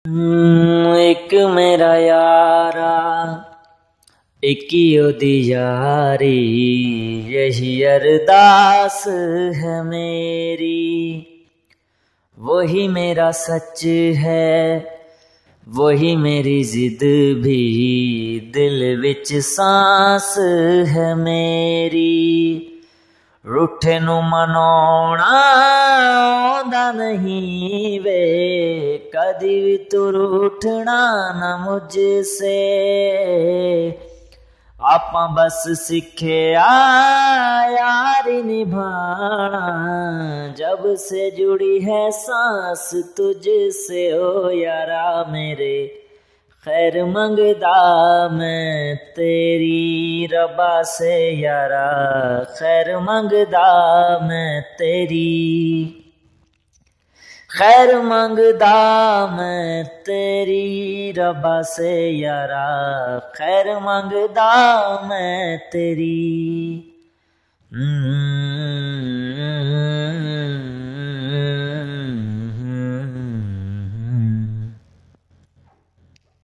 एक मेरा यारा एक ओदी यारी, यही अरदास है मेरी। वही मेरा सच है, वही मेरी जिद भी, दिल विच सांस है मेरी। रूठे नू मनाउणा आउंदा नहीं वे, कदी भी तू रूठना ना मुझसे। आपां बस सिक्खिया यारी निभाना, जब से जुड़ी है सांस तुझसे। ओ यारा मेरे खैर मंगदा मैं तेरी, रबा से यारा खैर मंगदा मैं तेरी। खैर मंगदा मैं तेरी, रबा से यारा खैर मंगदा मैं तेरी।